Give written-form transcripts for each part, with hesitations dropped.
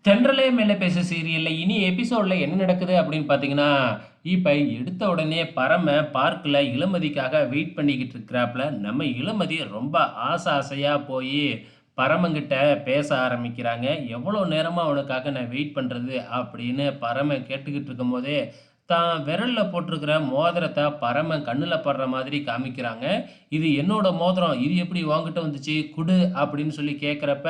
தென்றலே மேல பேசு சீரியல்ல இனி எபிசோட்ல என்ன நடக்குது அப்படின்னு பார்த்தீங்கன்னா, இப்ப எடுத்த உடனே பரம பார்க்ல இளமதிக்காக வெயிட் பண்ணிக்கிட்டு இருக்கிறாப்ல. நம்ம இளமதி ரொம்ப ஆசையா போயி பரமன்கிட்ட பேச ஆரம்பிக்கிறாங்க. "எவ்வளோ நேரமா உனக்காக நான் வெயிட் பண்றது?" அப்படின்னு பரமன் கேட்டுக்கிட்டு இருக்கும்போதே, தான் விரல்ல போட்டிருக்கிற மோதிரத்த பரமன் கண்ணுல படுற மாதிரி காமிக்கிறாங்க. "இது என்னோட மோதிரம். இது எப்படி உன்கிட்ட வந்துச்சு? குடு" அப்படின்னு சொல்லி கேட்கிறப்ப,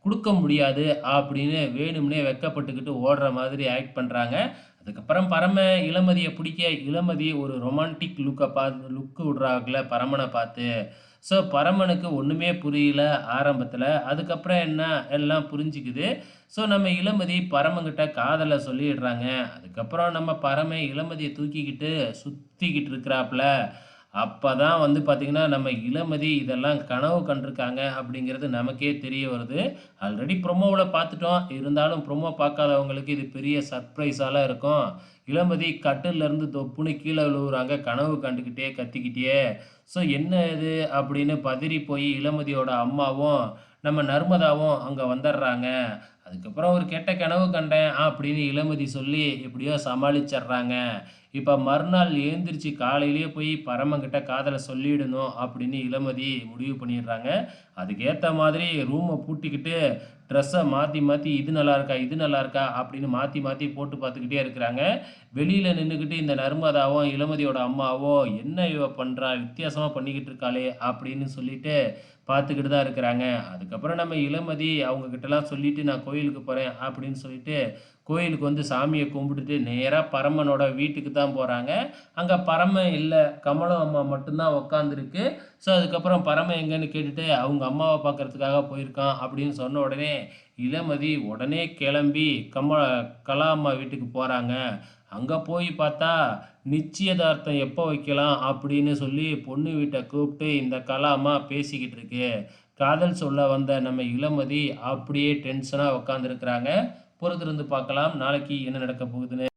குடுக்க முடியாது அப்படின்னு வேணும்னே வெட்கப்பட்டுக்கிட்டு ஓடுற மாதிரி ஆக்ட் பண்றாங்க. அதுக்கப்புறம் பரம இளமதிய பிடிக்க, இளமதி ஒரு ரொமான்டிக் லுக் விடுறாங்கல்ல பரமன பார்த்து. ஸோ பரமனுக்கு ஒண்ணுமே புரியல ஆரம்பத்துல. அதுக்கப்புறம் என்ன எல்லாம் புரிஞ்சுக்குது. ஸோ நம்ம இளமதி பரமன்கிட்ட காதல சொல்லிடுறாங்க. அதுக்கப்புறம் நம்ம பரமன் இளமதிய தூக்கிக்கிட்டு சுத்திக்கிட்டு இருக்கிறாப்ல. அப்பதான் வந்து பார்த்தீங்கன்னா, நம்ம இளமதி இதெல்லாம் கனவு கண்டிருக்காங்க அப்படிங்கிறது நமக்கே தெரிய வருது. ஆல்ரெடி ப்ரொமோவுல பார்த்துட்டோம். இருந்தாலும் ப்ரொமோ பார்க்காதவங்களுக்கு இது பெரிய சர்ப்ரைஸால இருக்கும். இளமதி கட்டில்லேருந்து தொப்புன்னு கீழ விழுவுறாங்க. கனவு கண்டுக்கிட்டே, கத்திக்கிட்டே. ஸோ என்ன இது அப்படின்னு பதறி போய் இளமதியோட அம்மாவும், நம்ம நர்மதாவும் அங்க வந்துடுறாங்க. அதுக்கப்புறம் ஒரு கெட்ட கனவு கண்டேன் அப்படின்னு இளமதி சொல்லி எப்படியோ சமாளிச்சர்றாங்க. இப்ப மறுநாள் எழுந்திரிச்சு காலையிலேயே போய் பரமன்கிட்ட காதல சொல்லிடணும் அப்படின்னு இளமதி முடிவு பண்ணிடுறாங்க. அதுக்கேத்த மாதிரி ரூம பூட்டிக்கிட்டு ட்ரெஸ்ஸ மாத்தி மாத்தி இது நல்லா இருக்கா? இது நல்லா இருக்கா? அப்படின்னு மாத்தி மாத்தி போட்டு பார்த்துக்கிட்டே இருக்கிறாங்க. வெளியில நின்னுக்கிட்டு இந்த நர்மதாவும், இளமதியோட அம்மாவும், "என்ன இவ பண்றா? வித்தியாசமா பண்ணிக்கிட்டு இருக்காளே!" அப்படின்னு சொல்லிட்டு பார்த்துக்கிட்டு தான் இருக்கிறாங்க. அதுக்கப்புறம் நம்ம இளமதி அவங்க கிட்டலாம் சொல்லிட்டு, "நான் கோயிலுக்கு போறேன்" அப்படின்னு சொல்லிட்டு, கோயிலுக்கு வந்து சாமிய கும்பிட்டுட்டு நேரா பரமனோட வீட்டுக்கு தான் போறாங்க. அங்க பரமன் இல்ல. கமலம் அம்மா மட்டும் தான் உட்காந்துருக்கு. ஸோ, அதுக்கப்புறம் பரமன் எங்கன்னு கேட்டுட்டு, அவங்க அம்மாவ பார்க்கறதுக்காக போயிருக்கான் அப்படின்னு சொன்ன உடனே, இளமதி உடனே கிளம்பி கலா அம்மா வீட்டுக்கு போறாங்க. அங்க போய் பார்த்தா, நிச்சயதார்த்தம் எப்போ வைக்கலாம் அப்படின்னு சொல்லி பொண்ணு வீட்ட கூப்பிட்டு இந்த கலா அம்மா பேசிக்கிட்டு இருக்கு. காதல் சொல்ல வந்த நம்ம இளமதி அப்படியே டென்ஷனா உட்காந்துருக்கிறாங்க. பொறுத்திருந்து பார்க்கலாம். நாளைக்கு என்ன நடக்க போகுதுன்னு.